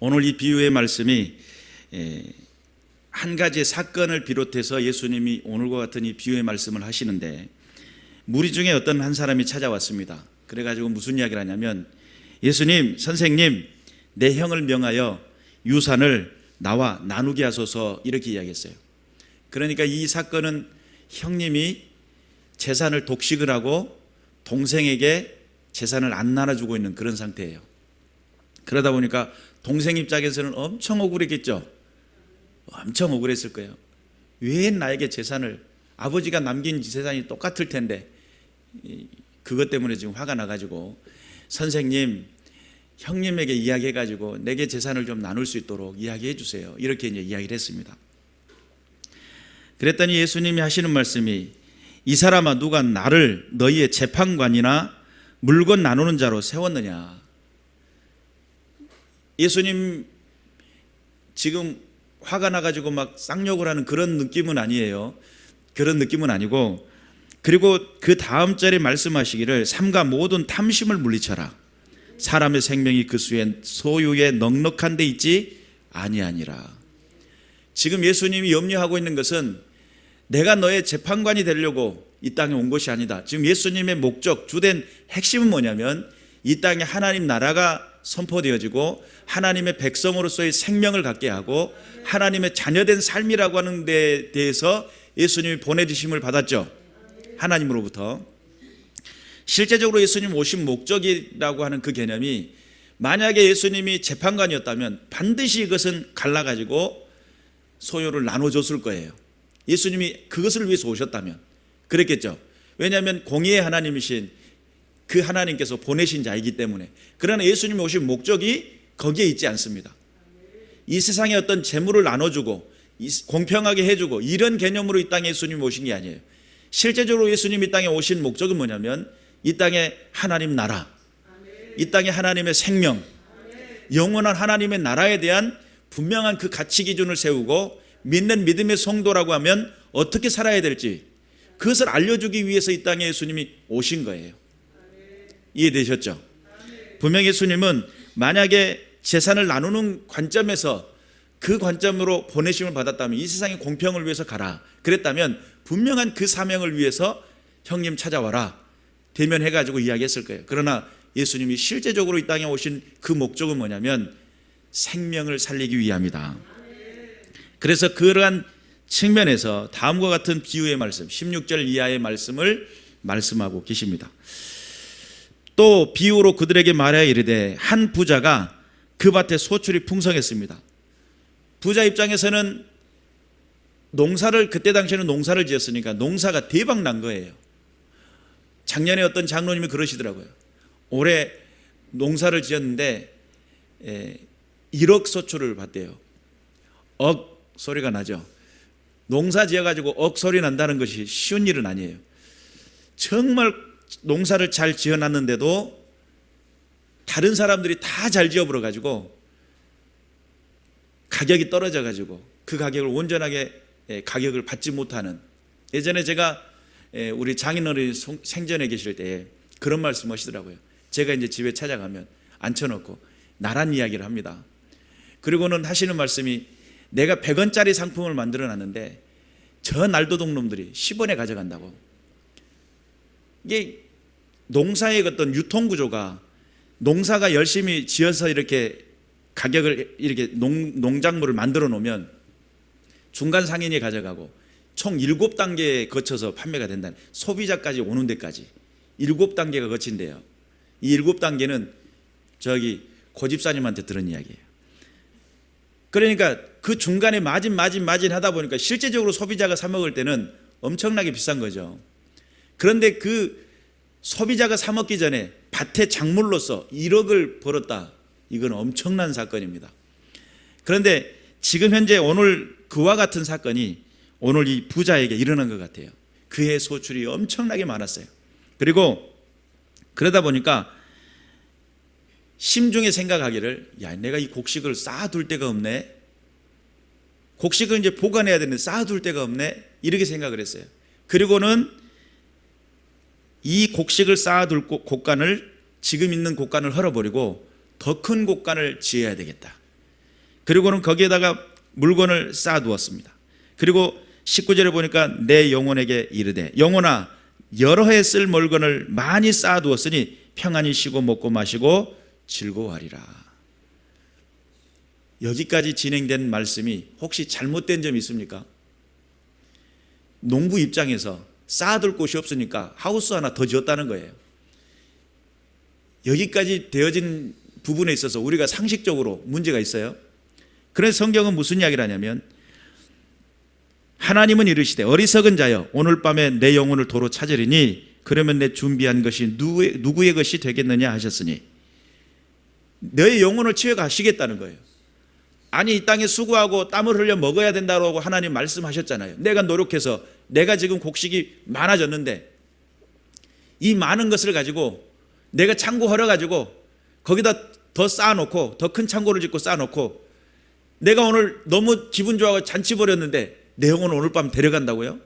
오늘 이 비유의 말씀이 한 가지의 사건을 비롯해서 예수님이 오늘과 같은 이 비유의 말씀을 하시는데, 무리 중에 어떤 한 사람이 찾아왔습니다. 그래가지고 무슨 이야기를 하냐면, 예수님, 선생님, 내 형을 명하여 유산을 나와 나누게 하소서, 이렇게 이야기했어요. 그러니까 이 사건은 형님이 재산을 독식을 하고 동생에게 재산을 안 나눠주고 있는 그런 상태예요. 그러다 보니까 동생 입장에서는 엄청 억울했겠죠. 엄청 억울했을 거예요. 왜 나에게 재산을, 아버지가 남긴 재산이 똑같을 텐데, 그것 때문에 지금 화가 나가지고 선생님, 형님에게 이야기해가지고 내게 재산을 좀 나눌 수 있도록 이야기해 주세요, 이렇게 이제 이야기를 했습니다. 그랬더니 예수님이 하시는 말씀이, 이 사람아, 누가 나를 너희의 재판관이나 물건 나누는 자로 세웠느냐. 예수님 지금 화가 나가지고 막 쌍욕을 하는 그런 느낌은 아니에요. 그런 느낌은 아니고, 그리고 그 다음 절에 말씀하시기를, 삼가 모든 탐심을 물리쳐라. 사람의 생명이 그 소유에 넉넉한 데 있지 아니하니라. 지금 예수님이 염려하고 있는 것은 내가 너의 재판관이 되려고 이 땅에 온 것이 아니다. 지금 예수님의 목적, 주된 핵심은 뭐냐면, 이 땅에 하나님 나라가 선포되어지고 하나님의 백성으로서의 생명을 갖게 하고 하나님의 자녀된 삶이라고 하는 데에 대해서 예수님이 보내주심을 받았죠. 하나님으로부터. 실제적으로 예수님 오신 목적이라고 하는 그 개념이, 만약에 예수님이 재판관이었다면 반드시 이것은 갈라가지고 소유를 나눠줬을 거예요. 예수님이 그것을 위해서 오셨다면 그랬겠죠. 왜냐하면 공의의 하나님이신 그 하나님께서 보내신 자이기 때문에. 그러나 예수님이 오신 목적이 거기에 있지 않습니다. 이 세상에 어떤 재물을 나눠주고 공평하게 해주고 이런 개념으로 이 땅에 예수님이 오신 게 아니에요. 실제적으로 예수님이 이 땅에 오신 목적은 뭐냐면, 이 땅에 하나님 나라, 이 땅에 하나님의 생명, 영원한 하나님의 나라에 대한 분명한 그 가치 기준을 세우고, 믿는 믿음의 성도라고 하면 어떻게 살아야 될지 그것을 알려주기 위해서 이 땅에 예수님이 오신 거예요. 이해되셨죠? 분명히 예수님은 만약에 재산을 나누는 관점에서, 그 관점으로 보내심을 받았다면, 이 세상의 공평을 위해서 가라 그랬다면 분명한 그 사명을 위해서 형님 찾아와라 대면해가지고 이야기했을 거예요. 그러나 예수님이 실제적으로 이 땅에 오신 그 목적은 뭐냐면 생명을 살리기 위함이다. 그래서 그러한 측면에서 다음과 같은 비유의 말씀, 16절 이하의 말씀을 말씀하고 계십니다. 또 비유로 그들에게 말하여 이르되, 한 부자가 그 밭에 소출이 풍성했습니다. 부자 입장에서는 농사를, 그때 당시에는 농사를 지었으니까 농사가 대박 난 거예요. 작년에 어떤 장로님이 그러시더라고요. 올해 농사를 지었는데 1억 소출을 받대요. 억 소리가 나죠. 농사 지어가지고 억 소리 난다는 것이 쉬운 일은 아니에요. 정말 농사를 잘 지어놨는데도 다른 사람들이 다 잘 지어버려가지고 가격이 떨어져가지고 그 가격을 온전하게 가격을 받지 못하는. 예전에 제가 우리 장인어른이 생전에 계실 때 그런 말씀 하시더라고요. 제가 이제 집에 찾아가면 앉혀놓고 나란 이야기를 합니다. 그리고는 하시는 말씀이, 내가 100원짜리 상품을 만들어 놨는데 저 날도동 놈들이 10원에 가져간다고. 이게 농사의 어떤 유통구조가, 농사가 열심히 지어서 이렇게 가격을, 이렇게 농작물을 만들어 놓으면 중간 상인이 가져가고 총 7단계에 거쳐서 판매가 된다는, 소비자까지 오는 데까지 7단계가 거친대요. 이 7단계는 저기 고집사님한테 들은 이야기예요. 그러니까 그 중간에 마진 하다 보니까 실제적으로 소비자가 사 먹을 때는 엄청나게 비싼 거죠. 그런데 그 소비자가 사 먹기 전에 밭에 작물로서 1억을 벌었다. 이건 엄청난 사건입니다. 그런데 지금 현재 오늘 그와 같은 사건이 오늘 이 부자에게 일어난 것 같아요. 그의 소출이 엄청나게 많았어요. 그리고 그러다 보니까 심중에 생각하기를, 야, 내가 이 곡식을 쌓아둘 데가 없네. 곡식을 이제 보관해야 되는데 쌓아둘 데가 없네. 이렇게 생각을 했어요. 그리고는 이 곡식을 쌓아둘 곳간을, 지금 있는 곳간을 헐어버리고 더 큰 곳간을 지어야 되겠다. 그리고는 거기에다가 물건을 쌓아두었습니다. 그리고 19절에 보니까 내 영혼에게 이르되 영혼아 여러 해 쓸 물건을 많이 쌓아두었으니 평안히 쉬고 먹고 마시고 즐거워하리라. 여기까지 진행된 말씀이 혹시 잘못된 점이 있습니까? 농부 입장에서 쌓아둘 곳이 없으니까 하우스 하나 더 지었다는 거예요. 여기까지 되어진 부분에 있어서 우리가 상식적으로 문제가 있어요. 그래서 성경은 무슨 이야기를 하냐면 하나님은 이르시되 어리석은 자여 오늘 밤에 내 영혼을 도로 찾으리니 그러면 내 준비한 것이 누구의 것이 되겠느냐 하셨으니 너의 영혼을 취해가시겠다는 거예요. 아니 이 땅에 수고하고 땀을 흘려 먹어야 된다고 하나님 말씀하셨잖아요. 내가 노력해서 내가 지금 곡식이 많아졌는데 이 많은 것을 가지고 내가 창고 헐어가지고 거기다 더 쌓아놓고 더 큰 창고를 짓고 쌓아놓고 내가 오늘 너무 기분 좋아서 잔치 벌였는데 내 영혼을 오늘 밤 데려간다고요?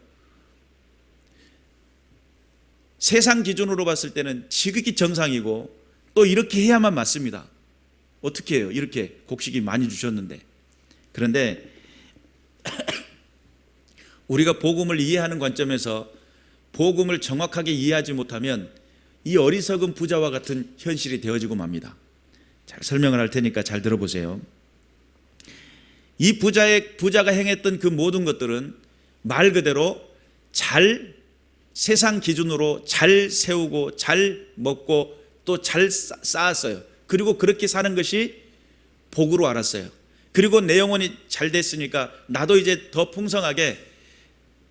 세상 기준으로 봤을 때는 지극히 정상이고 또 이렇게 해야만 맞습니다. 어떻게 해요? 이렇게 곡식이 많이 주셨는데. 그런데 우리가 복음을 이해하는 관점에서 복음을 정확하게 이해하지 못하면 이 어리석은 부자와 같은 현실이 되어지고 맙니다. 잘 설명을 할 테니까 잘 들어보세요. 이 부자가 행했던 그 모든 것들은 말 그대로 잘 세상 기준으로 잘 세우고 잘 먹고 또 잘 쌓았어요. 그리고 그렇게 사는 것이 복으로 알았어요. 그리고 내 영혼이 잘 됐으니까 나도 이제 더 풍성하게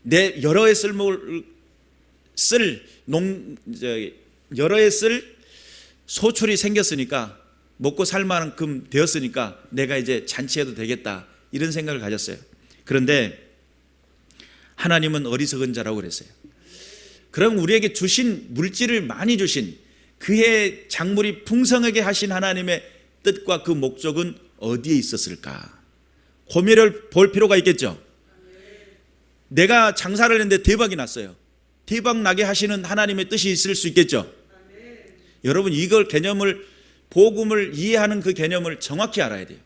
내 여러 해 여러 해 쓸 소출이 생겼으니까 먹고 살 만큼 되었으니까 내가 이제 잔치해도 되겠다 이런 생각을 가졌어요. 그런데 하나님은 어리석은 자라고 그랬어요. 그럼 우리에게 주신 물질을 많이 주신 그의 작물이 풍성하게 하신 하나님의 뜻과 그 목적은 어디에 있었을까? 고민을 볼 필요가 있겠죠. 내가 장사를 했는데 대박이 났어요. 대박 나게 하시는 하나님의 뜻이 있을 수 있겠죠. 여러분 이걸 개념을 복음을 이해하는 그 개념을 정확히 알아야 돼요.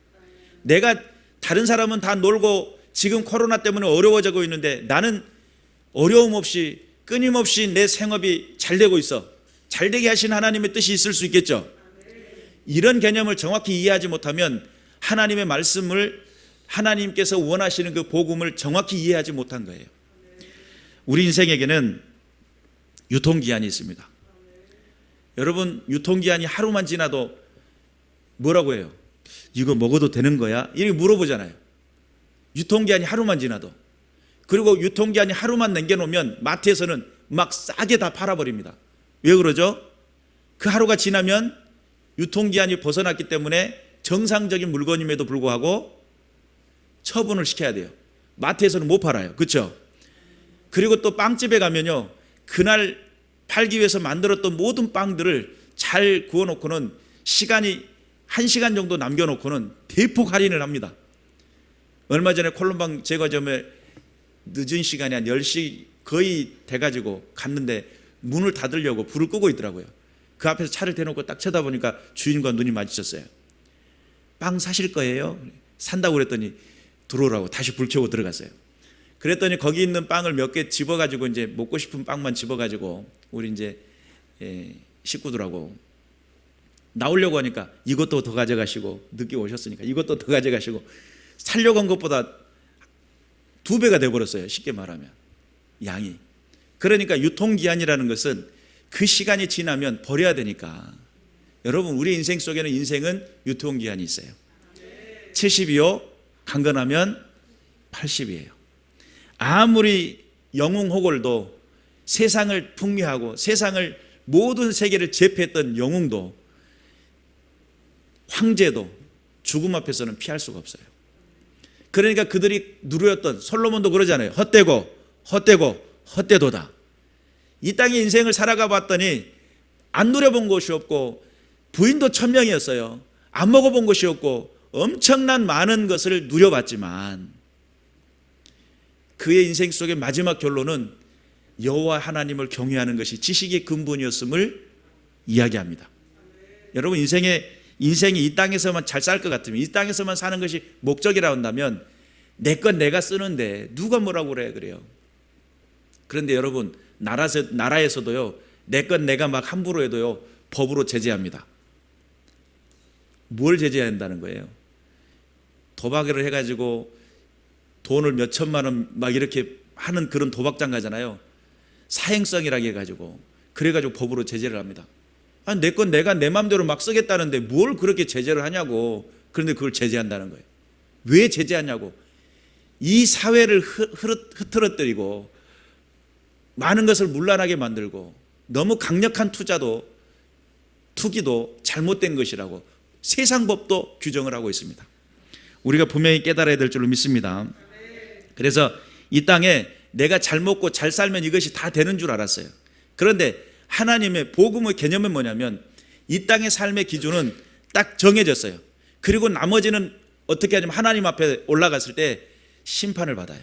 내가 다른 사람은 다 놀고 지금 코로나 때문에 어려워지고 있는데 나는 어려움 없이 끊임없이 내 생업이 잘 되고 있어. 잘 되게 하신 하나님의 뜻이 있을 수 있겠죠. 이런 개념을 정확히 이해하지 못하면 하나님의 말씀을 하나님께서 원하시는 그 복음을 정확히 이해하지 못한 거예요. 우리 인생에게는 유통기한이 있습니다. 여러분 유통기한이 하루만 지나도 뭐라고 해요? 이거 먹어도 되는 거야? 이렇게 물어보잖아요. 유통기한이 하루만 지나도. 그리고 유통기한이 하루만 남겨놓으면 마트에서는 막 싸게 다 팔아버립니다. 왜 그러죠? 그 하루가 지나면 유통기한이 벗어났기 때문에 정상적인 물건임에도 불구하고 처분을 시켜야 돼요. 마트에서는 못 팔아요. 그렇죠? 그리고 또 빵집에 가면요 그날 팔기 위해서 만들었던 모든 빵들을 잘 구워놓고는 시간이 1시간 정도 남겨놓고는 대폭 할인을 합니다. 얼마 전에 콜롬방 제과점에 늦은 시간이 한 10시 거의 돼가지고 갔는데 문을 닫으려고 불을 끄고 있더라고요. 그 앞에서 차를 대놓고 딱 쳐다보니까 주인과 눈이 마주쳤어요. 빵 사실 거예요? 산다고 그랬더니 들어오라고 다시 불 켜고 들어갔어요. 그랬더니 거기 있는 빵을 몇 개 집어가지고 이제 먹고 싶은 빵만 집어가지고 우리 이제 식구들하고 나오려고 하니까 이것도 더 가져가시고 늦게 오셨으니까 이것도 더 가져가시고 살려고 한 것보다 2배가 돼버렸어요. 쉽게 말하면 양이. 그러니까 유통기한이라는 것은 그 시간이 지나면 버려야 되니까. 여러분 우리 인생 속에는 인생은 유통기한이 있어요. 70이요 강건하면 80이에요. 아무리 영웅호걸도 세상을 풍미하고 세상을 모든 세계를 제패했던 영웅도 황제도 죽음 앞에서는 피할 수가 없어요. 그러니까 그들이 누렸던 솔로몬도 그러잖아요. 헛되도다. 이 땅의 인생을 살아가 봤더니 안 누려본 것이 없고 부인도 1000명이었어요. 안 먹어본 것이 없고 엄청난 많은 것을 누려봤지만 그의 인생 속의 마지막 결론은 여호와 하나님을 경외하는 것이 지식의 근본이었음을 이야기합니다. 여러분 인생의 인생이 이 땅에서만 잘 살 것 같으면, 이 땅에서만 사는 것이 목적이라 한다면 내 건 내가 쓰는데 누가 뭐라고 그래요. 그런데 여러분, 나라에서도요, 내 건 내가 막 함부로 해도요, 법으로 제재합니다. 뭘 제재한다는 거예요? 도박을 해가지고 돈을 몇 천만 원 막 이렇게 하는 그런 도박장 가잖아요. 사행성이라고 해가지고, 그래가지고 법으로 제재를 합니다. 아니, 내 건 내가 내 마음대로 막 쓰겠다는데 뭘 그렇게 제재를 하냐고. 그런데 그걸 제재한다는 거예요. 왜 제재하냐고. 이 사회를 흐트러뜨리고 많은 것을 문란하게 만들고 너무 강력한 투기도 잘못된 것이라고 세상 법도 규정을 하고 있습니다. 우리가 분명히 깨달아야 될 줄로 믿습니다. 그래서 이 땅에 내가 잘 먹고 잘 살면 이것이 다 되는 줄 알았어요. 그런데 하나님의 복음의 개념은 뭐냐면 이 땅의 삶의 기준은 딱 정해졌어요. 그리고 나머지는 어떻게 하냐면 하나님 앞에 올라갔을 때 심판을 받아요.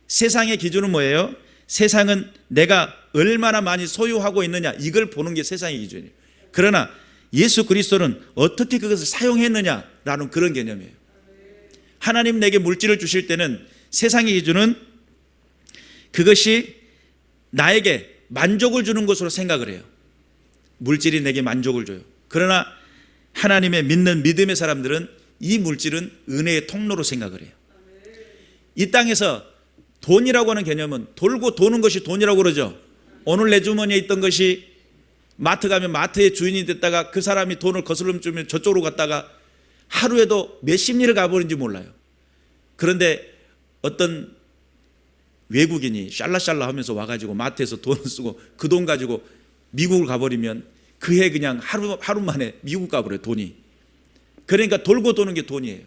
세상의 기준은 뭐예요? 세상은 내가 얼마나 많이 소유하고 있느냐, 이걸 보는 게 세상의 기준이에요. 그러나 예수 그리스도는 어떻게 그것을 사용했느냐라는 그런 개념이에요. 하나님 내게 물질을 주실 때는 세상의 기준은 그것이 나에게 만족을 주는 것으로 생각을 해요. 물질이 내게 만족을 줘요. 그러나 하나님의 믿는 믿음의 사람들은 이 물질은 은혜의 통로로 생각을 해요. 이 땅에서 돈이라고 하는 개념은 돌고 도는 것이 돈이라고 그러죠. 오늘 내 주머니에 있던 것이 마트 가면 마트의 주인이 됐다가 그 사람이 돈을 거슬러 주면 저쪽으로 갔다가 하루에도 몇십 리를 가버린지 몰라요. 그런데 어떤 외국인이 샬라샬라 하면서 와가지고 마트에서 돈을 쓰고 그 돈 가지고 미국을 가버리면 그 해 그냥 하루 만에 미국 가버려요, 돈이. 그러니까 돌고 도는 게 돈이에요.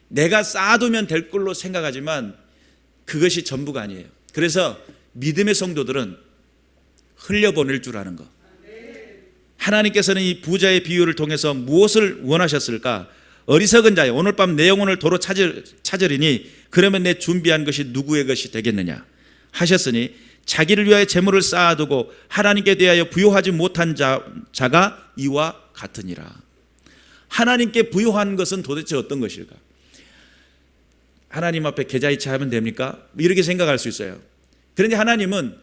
내가 쌓아두면 될 걸로 생각하지만 그것이 전부가 아니에요. 그래서 믿음의 성도들은 흘려보낼 줄 아는 것. 하나님께서는 이 부자의 비유를 통해서 무엇을 원하셨을까? 어리석은 자여, 오늘 밤 내 영혼을 도로 찾으리니 그러면 내 준비한 것이 누구의 것이 되겠느냐 하셨으니 자기를 위하여 재물을 쌓아두고 하나님께 대하여 부요하지 못한 자가 이와 같으니라. 하나님께 부요한 것은 도대체 어떤 것일까? 하나님 앞에 계좌이체 하면 됩니까? 이렇게 생각할 수 있어요. 그런데 하나님은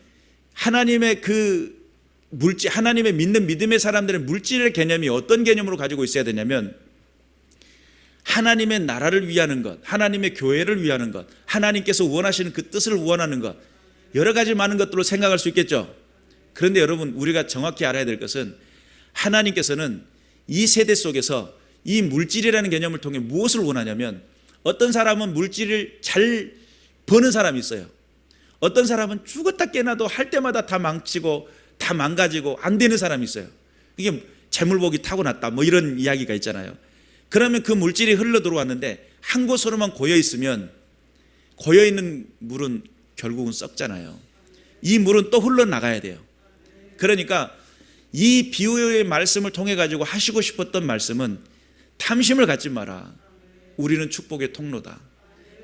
하나님의 그 물질, 하나님의 믿는 믿음의 사람들의 물질의 개념이 어떤 개념으로 가지고 있어야 되냐면 하나님의 나라를 위하는 것, 하나님의 교회를 위하는 것, 하나님께서 원하시는 그 뜻을 원하는 것, 여러 가지 많은 것들로 생각할 수 있겠죠. 그런데 여러분, 우리가 정확히 알아야 될 것은 하나님께서는 이 세대 속에서 이 물질이라는 개념을 통해 무엇을 원하냐면 어떤 사람은 물질을 잘 버는 사람이 있어요. 어떤 사람은 죽었다 깨나도 할 때마다 다 망치고 다 망가지고 안 되는 사람이 있어요. 이게 재물복이 타고났다 뭐 이런 이야기가 있잖아요. 그러면 그 물질이 흘러 들어왔는데 한 곳으로만 고여 있으면 고여 있는 물은 결국은 썩잖아요. 이 물은 또 흘러나가야 돼요. 그러니까 이 비유의 말씀을 통해 가지고 하시고 싶었던 말씀은 탐심을 갖지 마라. 우리는 축복의 통로다.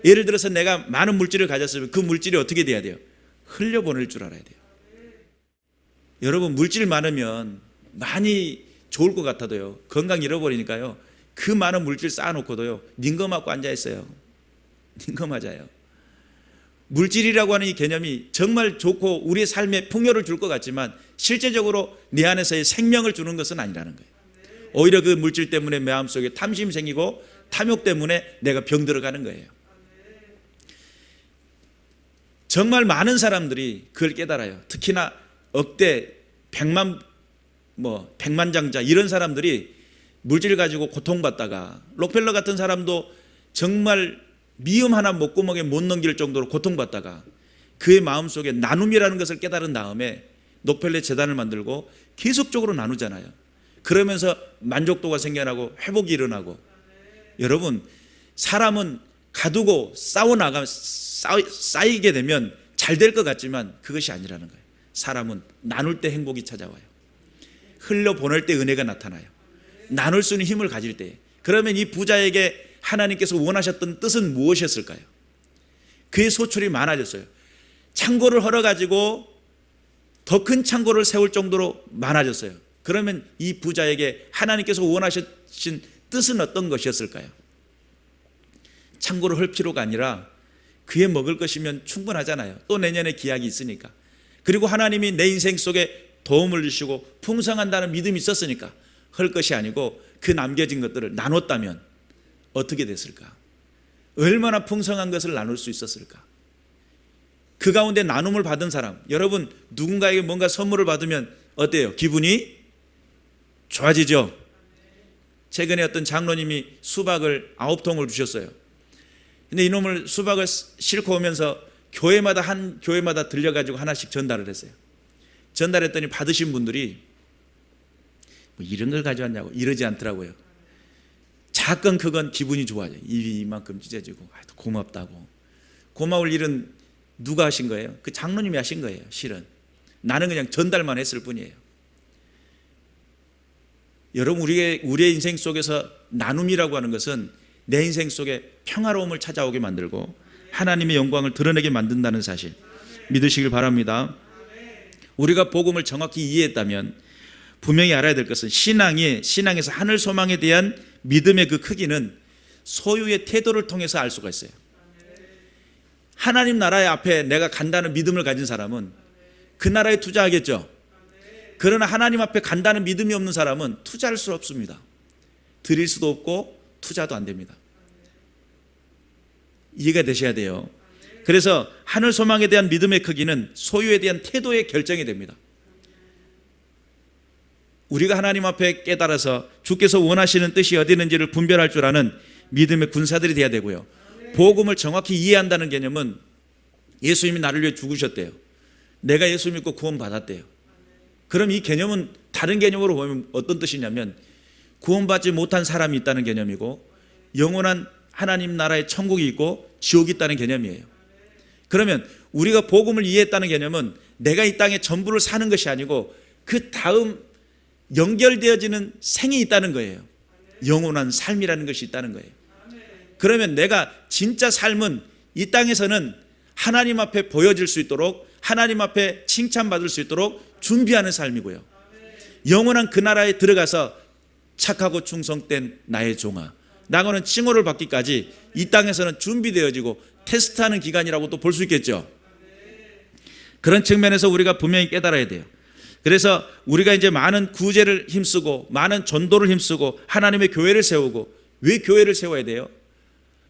예를 들어서 내가 많은 물질을 가졌으면 그 물질이 어떻게 돼야 돼요? 흘려보낼 줄 알아야 돼요. 여러분, 물질 많으면 많이 좋을 것 같아도요, 건강 잃어버리니까요, 그 많은 물질 쌓아놓고도요 닌거 맞고 앉아있어요. 닌거 맞아요. 물질이라고 하는 이 개념이 정말 좋고 우리의 삶에 풍요를 줄 것 같지만 실제적으로 내 안에서의 생명을 주는 것은 아니라는 거예요. 오히려 그 물질 때문에 마음속에 탐심이 생기고 탐욕 때문에 내가 병 들어가는 거예요. 정말 많은 사람들이 그걸 깨달아요. 특히나 억대 백만장자 이런 사람들이 물질을 가지고 고통받다가, 록펠러 같은 사람도 정말 미음 하나 목구멍에 못 넘길 정도로 고통받다가 그의 마음속에 나눔이라는 것을 깨달은 다음에 록펠러 재단을 만들고 계속적으로 나누잖아요. 그러면서 만족도가 생겨나고 회복이 일어나고. 여러분, 사람은 가두고 쌓이게 되면 잘 될 것 같지만 그것이 아니라는 거예요. 사람은 나눌 때 행복이 찾아와요. 흘려보낼 때 은혜가 나타나요. 나눌 수 있는 힘을 가질 때. 그러면 이 부자에게 하나님께서 원하셨던 뜻은 무엇이었을까요? 그의 소출이 많아졌어요. 창고를 헐어가지고 더 큰 창고를 세울 정도로 많아졌어요. 그러면 이 부자에게 하나님께서 원하신 뜻은 어떤 것이었을까요? 창고를 헐 필요가 아니라 그의 먹을 것이면 충분하잖아요. 또 내년에 기약이 있으니까. 그리고 하나님이 내 인생 속에 도움을 주시고 풍성한다는 믿음이 있었으니까 헐 것이 아니고 그 남겨진 것들을 나눴다면 어떻게 됐을까? 얼마나 풍성한 것을 나눌 수 있었을까? 그 가운데 나눔을 받은 사람, 여러분 누군가에게 뭔가 선물을 받으면 어때요? 기분이 좋아지죠? 최근에 어떤 장로님이 수박을 9통을 주셨어요. 근데 이놈을 수박을 싣고 오면서 한 교회마다 들려가지고 하나씩 전달을 했어요. 전달했더니 받으신 분들이 뭐 이런 걸 가져왔냐고 이러지 않더라고요. 작건 크건 기분이 좋아져요. 입이 이만큼 찢어지고 고맙다고. 고마울 일은 누가 하신 거예요? 그 장로님이 하신 거예요. 실은 나는 그냥 전달만 했을 뿐이에요. 여러분 우리의 인생 속에서 나눔이라고 하는 것은 내 인생 속에 평화로움을 찾아오게 만들고 하나님의 영광을 드러내게 만든다는 사실 믿으시길 바랍니다. 우리가 복음을 정확히 이해했다면 분명히 알아야 될 것은 신앙에서 하늘 소망에 대한 믿음의 그 크기는 소유의 태도를 통해서 알 수가 있어요. 하나님 나라의 앞에 내가 간다는 믿음을 가진 사람은 그 나라에 투자하겠죠. 그러나 하나님 앞에 간다는 믿음이 없는 사람은 투자할 수 없습니다. 드릴 수도 없고 투자도 안 됩니다. 이해가 되셔야 돼요. 그래서 하늘 소망에 대한 믿음의 크기는 소유에 대한 태도의 결정이 됩니다. 우리가 하나님 앞에 깨달아서 주께서 원하시는 뜻이 어디 있는지를 분별할 줄 아는 믿음의 군사들이 돼야 되고요. 복음을 정확히 이해한다는 개념은 예수님이 나를 위해 죽으셨대요. 내가 예수 믿고 구원받았대요. 그럼 이 개념은 다른 개념으로 보면 어떤 뜻이냐면 구원받지 못한 사람이 있다는 개념이고 영원한 하나님 나라의 천국이 있고 지옥이 있다는 개념이에요. 그러면 우리가 복음을 이해했다는 개념은 내가 이 땅에 전부를 사는 것이 아니고 그 다음 연결되어지는 생이 있다는 거예요. 영원한 삶이라는 것이 있다는 거예요. 그러면 내가 진짜 삶은 이 땅에서는 하나님 앞에 보여질 수 있도록 하나님 앞에 칭찬받을 수 있도록 준비하는 삶이고요. 영원한 그 나라에 들어가서 착하고 충성된 나의 종아 나고는 칭호를 받기까지 이 땅에서는 준비되어지고 테스트하는 기간이라고 또 볼 수 있겠죠. 그런 측면에서 우리가 분명히 깨달아야 돼요. 그래서 우리가 이제 많은 구제를 힘쓰고 많은 전도를 힘쓰고 하나님의 교회를 세우고 왜 교회를 세워야 돼요?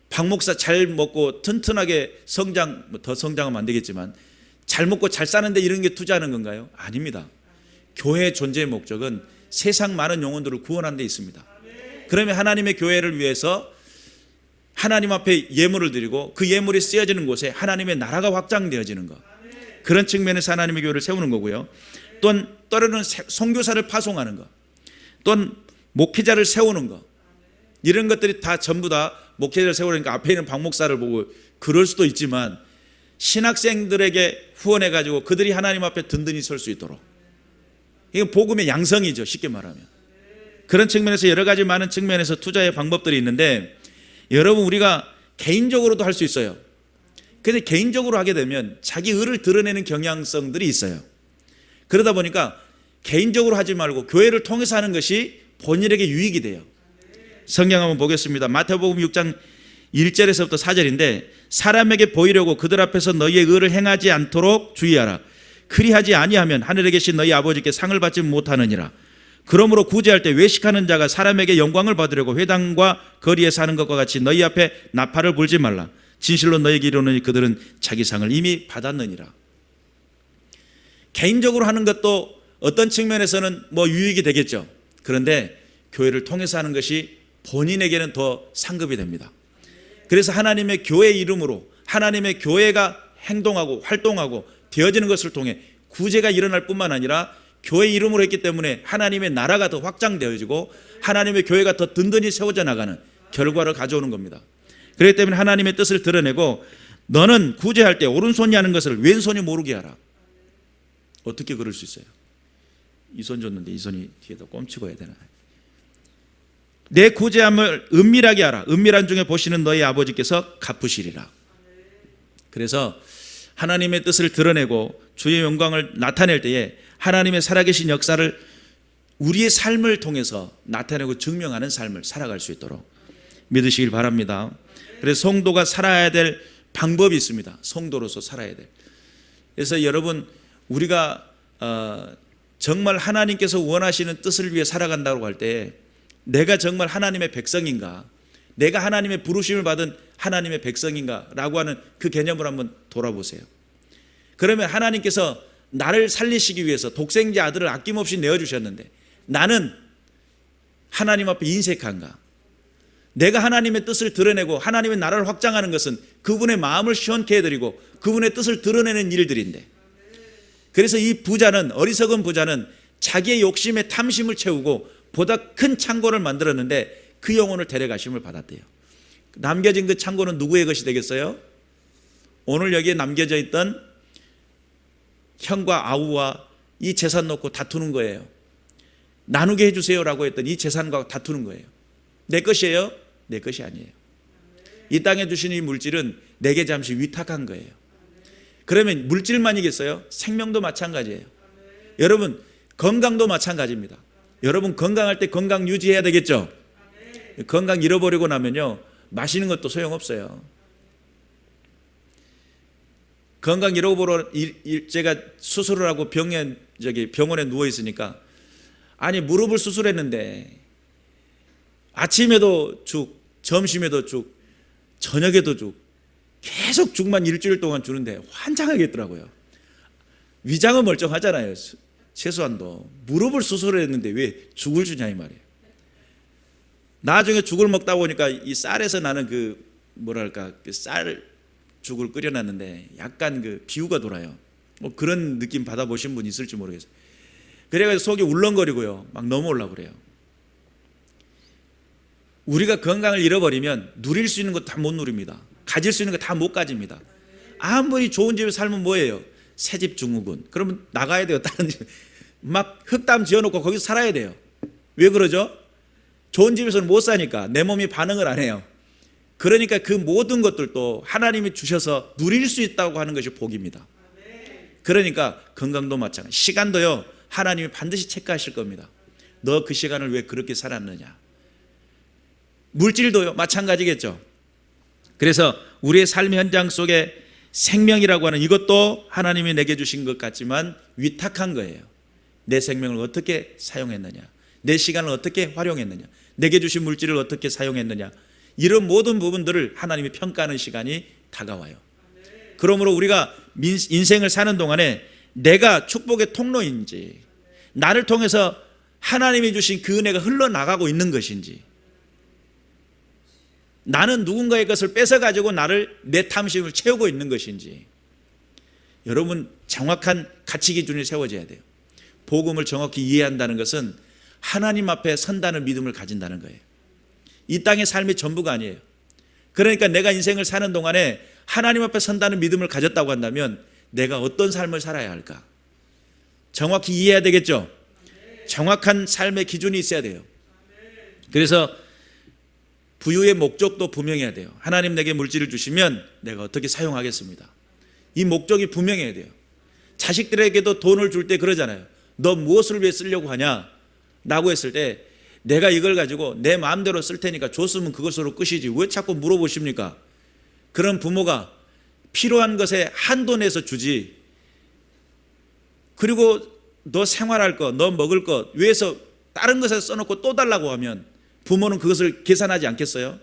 박 목사 잘 먹고 튼튼하게 더 성장하면 안 되겠지만 잘 먹고 잘 사는데 이런 게 투자하는 건가요? 아닙니다. 교회의 존재의 목적은 세상 많은 영혼들을 구원하는 데 있습니다. 그러면 하나님의 교회를 위해서 하나님 앞에 예물을 드리고 그 예물이 쓰여지는 곳에 하나님의 나라가 확장되어지는 것, 그런 측면에서 하나님의 교회를 세우는 거고요. 또는 때로는 선교사를 파송하는 것, 또는 목회자를 세우는 것, 이런 것들이 다 전부 다 목회자를 세우려니까 앞에 있는 박 목사를 보고 그럴 수도 있지만 신학생들에게 후원해가지고 그들이 하나님 앞에 든든히 설 수 있도록, 이건 복음의 양성이죠. 쉽게 말하면. 그런 측면에서 여러 가지 많은 측면에서 투자의 방법들이 있는데 여러분 우리가 개인적으로도 할 수 있어요. 그런데 개인적으로 하게 되면 자기 의를 드러내는 경향성들이 있어요. 그러다 보니까 개인적으로 하지 말고 교회를 통해서 하는 것이 본인에게 유익이 돼요. 성경 한번 보겠습니다. 마태복음 6장 1절에서부터 4절인데 사람에게 보이려고 그들 앞에서 너희의 의를 행하지 않도록 주의하라. 그리하지 아니하면 하늘에 계신 너희 아버지께 상을 받지 못하느니라. 그러므로 구제할 때 외식하는 자가 사람에게 영광을 받으려고 회당과 거리에 사는 것과 같이 너희 앞에 나팔을 불지 말라. 진실로 너희에게 이르노니 그들은 자기 상을 이미 받았느니라. 개인적으로 하는 것도 어떤 측면에서는 유익이 되겠죠. 그런데 교회를 통해서 하는 것이 본인에게는 더 상급이 됩니다. 그래서 하나님의 교회 이름으로 하나님의 교회가 행동하고 활동하고 되어지는 것을 통해 구제가 일어날 뿐만 아니라 교회 이름으로 했기 때문에 하나님의 나라가 더 확장되어지고 하나님의 교회가 더 든든히 세워져 나가는 결과를 가져오는 겁니다. 그렇기 때문에 하나님의 뜻을 드러내고 너는 구제할 때 오른손이 하는 것을 왼손이 모르게 하라. 어떻게 그럴 수 있어요? 이 손 줬는데 이 손이 뒤에다 꼼치고 해야 되나? 내 구제함을 은밀하게 하라. 은밀한 중에 보시는 너희 아버지께서 갚으시리라. 그래서 하나님의 뜻을 드러내고 주의 영광을 나타낼 때에 하나님의 살아계신 역사를 우리의 삶을 통해서 나타내고 증명하는 삶을 살아갈 수 있도록 믿으시길 바랍니다. 그래서 성도가 살아야 될 방법이 있습니다. 성도로서 살아야 될. 그래서 여러분, 우리가 정말 하나님께서 원하시는 뜻을 위해 살아간다고 할 때 내가 정말 하나님의 백성인가, 내가 하나님의 부르심을 받은 하나님의 백성인가 라고 하는 그 개념을 한번 돌아보세요. 그러면 하나님께서 나를 살리시기 위해서 독생자 아들을 아낌없이 내어주셨는데 나는 하나님 앞에 인색한가? 내가 하나님의 뜻을 드러내고 하나님의 나라를 확장하는 것은 그분의 마음을 시원케 해드리고 그분의 뜻을 드러내는 일들인데, 그래서 이 부자는, 어리석은 부자는 자기의 욕심에 탐심을 채우고 보다 큰 창고를 만들었는데 그 영혼을 데려가심을 받았대요. 남겨진 그 창고는 누구의 것이 되겠어요? 오늘 여기에 남겨져 있던 형과 아우와 이 재산 놓고 다투는 거예요. 나누게 해주세요라고 했던 이 재산과 다투는 거예요. 내 것이에요? 내 것이 아니에요. 이 땅에 주신 이 물질은 내게 잠시 위탁한 거예요. 그러면 물질만이겠어요? 생명도 마찬가지예요. 여러분, 건강도 마찬가지입니다. 여러분, 건강할 때 건강 유지해야 되겠죠? 건강 잃어버리고 나면요, 마시는 것도 소용없어요. 건강 잃어버려, 제가 수술을 하고 병원에 누워 있으니까, 아니 무릎을 수술했는데 아침에도 죽, 점심에도 죽, 저녁에도 죽, 계속 죽만 일주일 동안 주는데 환장하겠더라고요. 위장은 멀쩡하잖아요. 최소한도. 무릎을 수술했는데 왜 죽을 주냐 이 말이에요. 나중에 죽을 먹다 보니까 이 쌀에서 나는 그 쌀 죽을 끓여놨는데 약간 그 비유가 돌아요. 뭐 그런 느낌 받아보신 분 있을지 모르겠어요. 그래가지고 속이 울렁거리고요, 막 넘어오려고 그래요. 우리가 건강을 잃어버리면 누릴 수 있는 거 다 못 누립니다. 가질 수 있는 거 다 못 가집니다. 아무리 좋은 집에 살면 뭐예요? 새집 증후군. 그러면 나가야 돼요. 다른 집 막 흙담 지어놓고 거기서 살아야 돼요. 왜 그러죠? 좋은 집에서는 못 사니까 내 몸이 반응을 안 해요. 그러니까 그 모든 것들도 하나님이 주셔서 누릴 수 있다고 하는 것이 복입니다. 그러니까 건강도 마찬가지, 시간도요, 하나님이 반드시 체크하실 겁니다. 너 그 시간을 왜 그렇게 살았느냐. 물질도요, 마찬가지겠죠. 그래서 우리의 삶의 현장 속에 생명이라고 하는 이것도 하나님이 내게 주신 것 같지만 위탁한 거예요. 내 생명을 어떻게 사용했느냐, 내 시간을 어떻게 활용했느냐, 내게 주신 물질을 어떻게 사용했느냐, 이런 모든 부분들을 하나님이 평가하는 시간이 다가와요. 그러므로 우리가 인생을 사는 동안에 내가 축복의 통로인지, 나를 통해서 하나님이 주신 그 은혜가 흘러나가고 있는 것인지, 나는 누군가의 것을 뺏어가지고 내 탐심을 채우고 있는 것인지, 여러분, 정확한 가치 기준이 세워져야 돼요. 복음을 정확히 이해한다는 것은 하나님 앞에 선다는 믿음을 가진다는 거예요. 이 땅의 삶이 전부가 아니에요. 그러니까 내가 인생을 사는 동안에 하나님 앞에 선다는 믿음을 가졌다고 한다면 내가 어떤 삶을 살아야 할까? 정확히 이해해야 되겠죠? 정확한 삶의 기준이 있어야 돼요. 그래서 부유의 목적도 분명해야 돼요. 하나님 내게 물질을 주시면 내가 어떻게 사용하겠습니다. 이 목적이 분명해야 돼요. 자식들에게도 돈을 줄 때 그러잖아요. 너 무엇을 위해 쓰려고 하냐? 라고 했을 때 내가 이걸 가지고 내 마음대로 쓸 테니까 줬으면 그것으로 끝이지 왜 자꾸 물어보십니까? 그런 부모가 필요한 것에 한도 내서 주지, 그리고 너 생활할 것, 너 먹을 것 위해서 다른 것에 써놓고 또 달라고 하면 부모는 그것을 계산하지 않겠어요?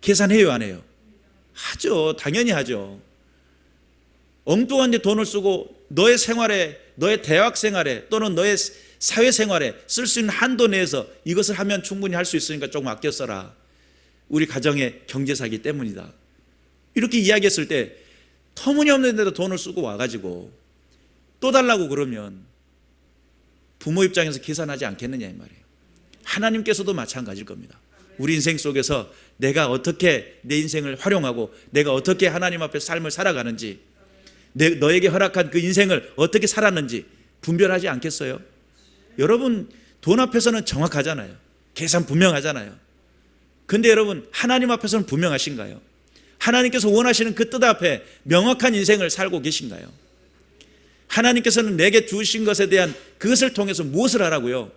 계산해요, 안 해요? 하죠. 당연히 하죠. 엉뚱한 데 돈을 쓰고 너의 생활에, 너의 대학 생활에 또는 너의 사회생활에 쓸 수 있는 한도 내에서 이것을 하면 충분히 할 수 있으니까 조금 아껴 써라. 우리 가정의 경제사기 때문이다. 이렇게 이야기했을 때 터무니없는 데도 돈을 쓰고 와가지고 또 달라고 그러면 부모 입장에서 계산하지 않겠느냐 이 말이에요. 하나님께서도 마찬가지일 겁니다. 우리 인생 속에서 내가 어떻게 내 인생을 활용하고 내가 어떻게 하나님 앞에 삶을 살아가는지, 너에게 허락한 그 인생을 어떻게 살았는지 분별하지 않겠어요? 여러분, 돈 앞에서는 정확하잖아요. 계산 분명하잖아요. 근데 여러분, 하나님 앞에서는 분명하신가요? 하나님께서 원하시는 그 뜻 앞에 명확한 인생을 살고 계신가요? 하나님께서는 내게 주신 것에 대한 그것을 통해서 무엇을 하라고요?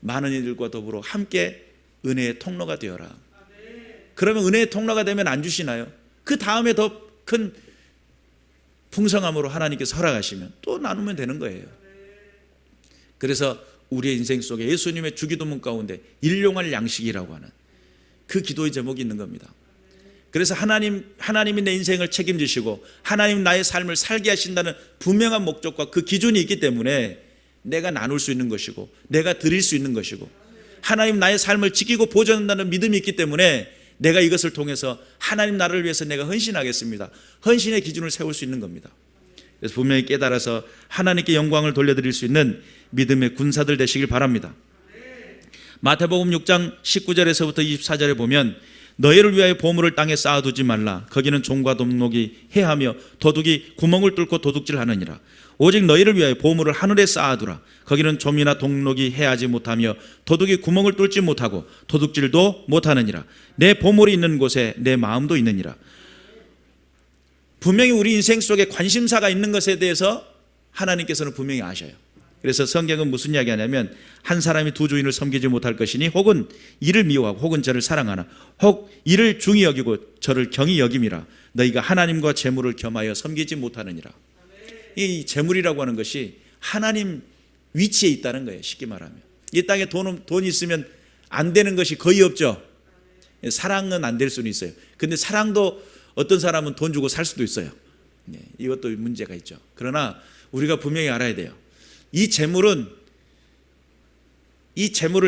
많은 이들과 더불어 함께 은혜의 통로가 되어라. 그러면 은혜의 통로가 되면 안 주시나요? 그 다음에 더 큰 풍성함으로 하나님께서 허락하시면 또 나누면 되는 거예요. 그래서 우리의 인생 속에 예수님의 주기도문 가운데 일용할 양식이라고 하는 그 기도의 제목이 있는 겁니다. 그래서 하나님이 내 인생을 책임지시고 하나님 나의 삶을 살게 하신다는 분명한 목적과 그 기준이 있기 때문에 내가 나눌 수 있는 것이고 내가 드릴 수 있는 것이고 하나님 나의 삶을 지키고 보존한다는 믿음이 있기 때문에 내가 이것을 통해서 하나님 나라를 위해서 내가 헌신하겠습니다. 헌신의 기준을 세울 수 있는 겁니다. 그래서 분명히 깨달아서 하나님께 영광을 돌려드릴 수 있는 믿음의 군사들 되시길 바랍니다. 마태복음 6장 19절에서부터 24절에 보면 너희를 위하여 보물을 땅에 쌓아두지 말라. 거기는 종과 동록이 해하며 도둑이 구멍을 뚫고 도둑질하느니라. 오직 너희를 위하여 보물을 하늘에 쌓아두라. 거기는 좀이나 동록이 해하지 못하며 도둑이 구멍을 뚫지 못하고 도둑질도 못하느니라. 내 보물이 있는 곳에 내 마음도 있느니라. 분명히 우리 인생 속에 관심사가 있는 것에 대해서 하나님께서는 분명히 아셔요. 그래서 성경은 무슨 이야기하냐면 한 사람이 두 주인을 섬기지 못할 것이니 혹은 이를 미워하고 혹은 저를 사랑하나 혹 이를 중히 여기고 저를 경히 여김이라. 너희가 하나님과 재물을 겸하여 섬기지 못하느니라. 이 재물이라고 하는 것이 하나님 위치에 있다는 거예요. 쉽게 말하면 이 땅에 돈 있으면 안 되는 것이 거의 없죠. 사랑은 안 될 수는 있어요. 근데 사랑도 어떤 사람은 돈 주고 살 수도 있어요. 이것도 문제가 있죠. 그러나 우리가 분명히 알아야 돼요. 이 재물을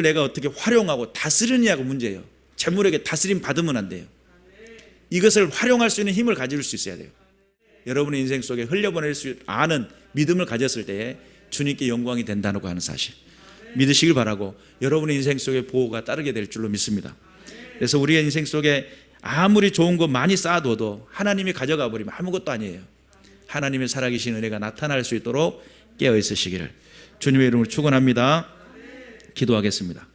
내가 어떻게 활용하고 다스리느냐가 문제예요. 재물에게 다스림 받으면 안 돼요. 이것을 활용할 수 있는 힘을 가질 수 있어야 돼요. 여러분의 인생 속에 흘려보낼 수 아는 믿음을 가졌을 때에 주님께 영광이 된다고 하는 사실 믿으시길 바라고 여러분의 인생 속에 보호가 따르게 될 줄로 믿습니다. 그래서 우리의 인생 속에 아무리 좋은 거 많이 쌓아둬도 하나님이 가져가 버리면 아무것도 아니에요. 하나님의 살아계신 은혜가 나타날 수 있도록 깨어 있으시기를 주님의 이름으로 축원합니다. 기도하겠습니다.